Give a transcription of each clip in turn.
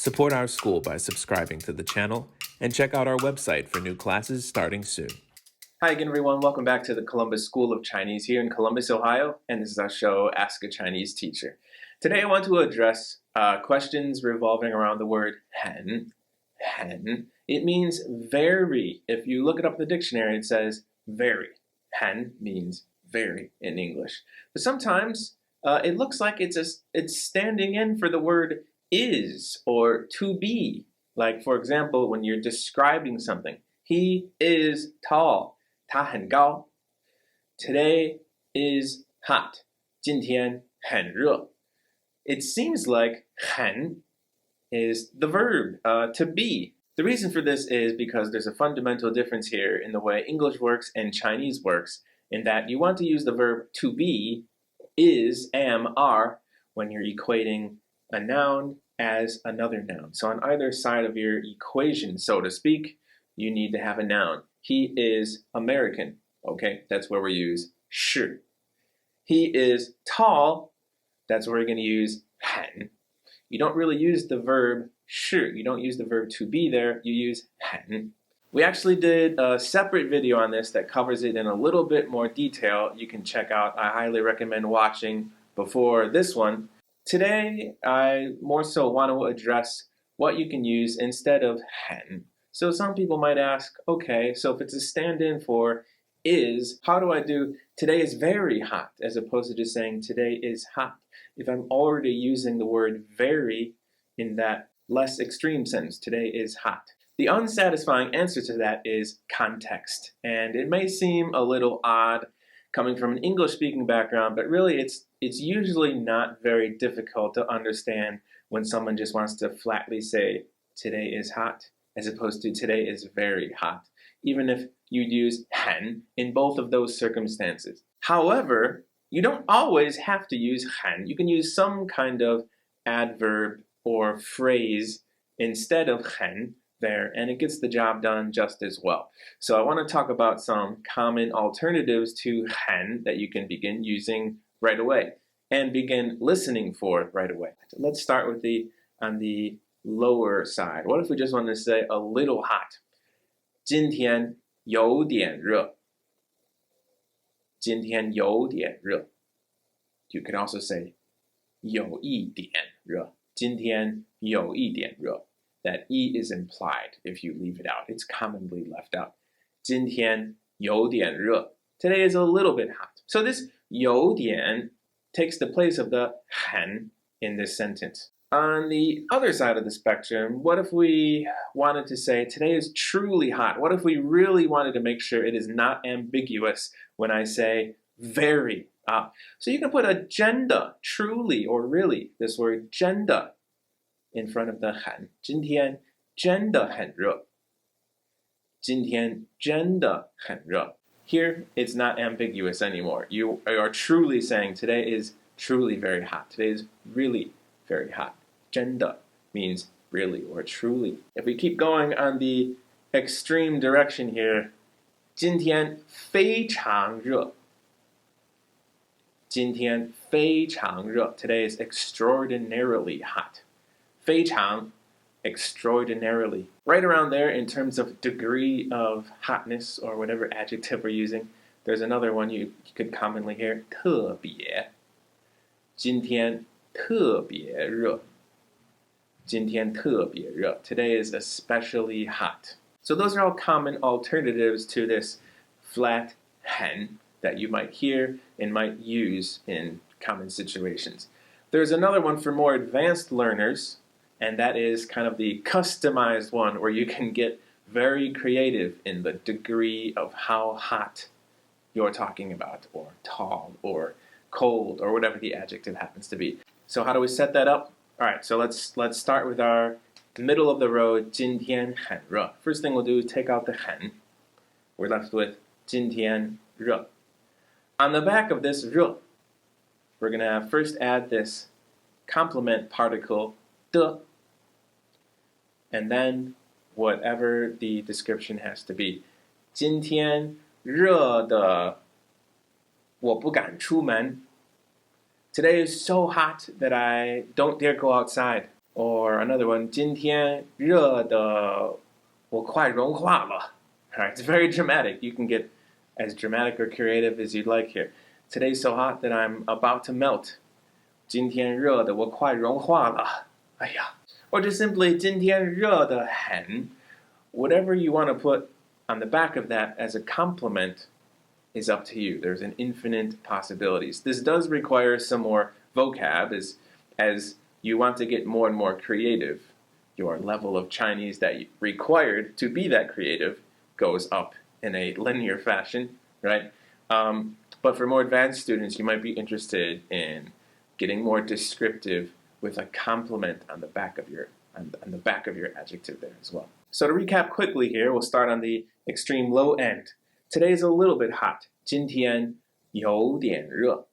Support our school by subscribing to the channel and check out our website for new classes starting soon. Hi again, everyone. Welcome back to the Columbus School of Chinese here in Columbus, Ohio, and this is our show, Ask a Chinese Teacher. Today I want to address questions revolving around the word hen. It means very. If you look it up in the dictionary, it says very. Hen means very in English. But sometimes it looks like it's standing in for the word is or to be. Like, for example, when you're describing something. He is tall. 他很高. Today is hot. 今天很热. It seems like 很 is the verb, to be. The reason for this is because there's a fundamental difference here in the way English works and Chinese works, in that you want to use the verb to be, is, am, are, when you're equating a noun as another noun. So on either side of your equation, so to speak, you need to have a noun. He is American. Okay, that's where we use 是. He is tall. That's where we're going to use 很. You don't really use the verb 是. You don't use the verb to be there. You use 很. We actually did a separate video on this that covers it in a little bit more detail. You can check out. I highly recommend watching before this one. Today, I more so want to address what you can use instead of 很. So some people might ask, okay, so if it's a stand-in for is, how do I do today is very hot as opposed to just saying today is hot? If I'm already using the word very in that less extreme sense, today is hot. The unsatisfying answer to that is context. And it may seem a little odd coming from an English-speaking background, but really it's usually not very difficult to understand when someone just wants to flatly say today is hot, as opposed to today is very hot, even if you use 很 in both of those circumstances. However, you don't always have to use 很. You can use some kind of adverb or phrase instead of 很 there, and it gets the job done just as well. So I want to talk about some common alternatives to 很 that you can begin using right away and begin listening for right away. Let's start with on the lower side. What if we just wanted to say a little hot? 今天有点热. 今天有点热. You can also say 有一点热. 今天有一点热. That E is implied if you leave it out. It's commonly left out. 今天有点热. Today is a little bit hot. So this 有点 takes the place of the 很 in this sentence. On the other side of the spectrum, what if we wanted to say today is truly hot? What if we really wanted to make sure it is not ambiguous when I say very? So you can put agenda, truly or really, this word 真的 in front of the 很. 今天真的很热. 今天真的很热. Here, it's not ambiguous anymore. You are truly saying today is truly very hot. Today is really very hot. 真的 means really or truly. If we keep going on the extreme direction here, 今天非常热. 今天非常热. Today is extraordinarily hot. 非常, extraordinarily. Right around there in terms of degree of hotness or whatever adjective we're using, there's another one you could commonly hear, 特别. 今天特别热. 今天特别热. Today is especially hot. So those are all common alternatives to this flat 很 that you might hear and might use in common situations. There's another one for more advanced learners, and that is kind of the customized one where you can get very creative in the degree of how hot you're talking about, or tall, or cold, or whatever the adjective happens to be. So how do we set that up? All right, so let's start with our middle of the road, 今天很热. First thing we'll do is take out the 很. We're left with 今天热. On the back of this 热, we're going to first add this complement particle 的, and then whatever the description has to be. 今天热的我不敢出门. Today is so hot that I don't dare go outside. Or another one, 今天热的我快融化了. Alright, it's very dramatic. You can get as dramatic or creative as you'd like here. Today's so hot that I'm about to melt. 今天热的我快融化了. 哎呀. Or just simply 今天热得很. Whatever you want to put on the back of that as a compliment is up to you. There's an infinite possibilities. This does require some more vocab as you want to get more and more creative. Your level of Chinese that required to be that creative goes up in a linear fashion, right? But for more advanced students, you might be interested in getting more descriptive with a complement on the back of your adjective there as well. So to recap quickly here, we'll start on the extreme low end. Today's a little bit hot. 今天有点热.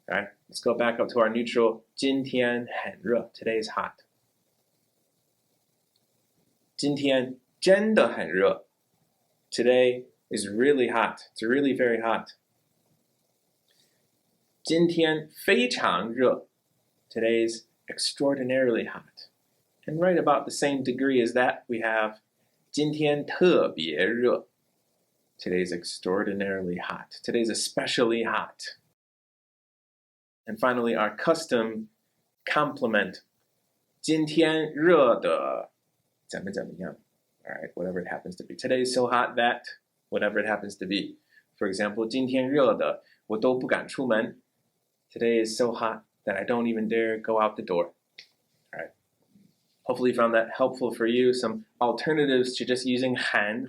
Right? Let's go back up to our neutral. 今天很热. Today's hot. 今天真的很热. Today is really hot. It's really very hot. 今天非常热. Today's extraordinarily hot. And right about the same degree as that, we have 今天特别热. Today's extraordinarily hot. Today's especially hot. And finally, our custom complement. 今天热的怎么样? All right, whatever it happens to be. Today's so hot that, whatever it happens to be. For example, 今天热的我都不敢出门. Today is so hot that I don't even dare go out the door. All right. Hopefully you found that helpful for you. Some alternatives to just using 很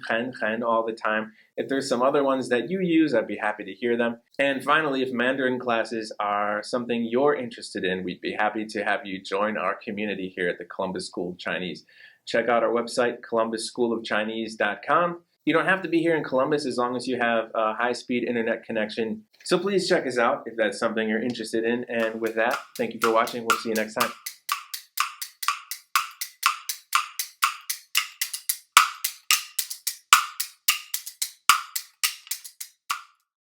all the time. If there's some other ones that you use, I'd be happy to hear them. And finally, if Mandarin classes are something you're interested in, we'd be happy to have you join our community here at the Columbus School of Chinese. Check out our website, columbusschoolofchinese.com. You don't have to be here in Columbus as long as you have a high-speed internet connection. So please check us out if that's something you're interested in. And with that, thank you for watching. We'll see you next time.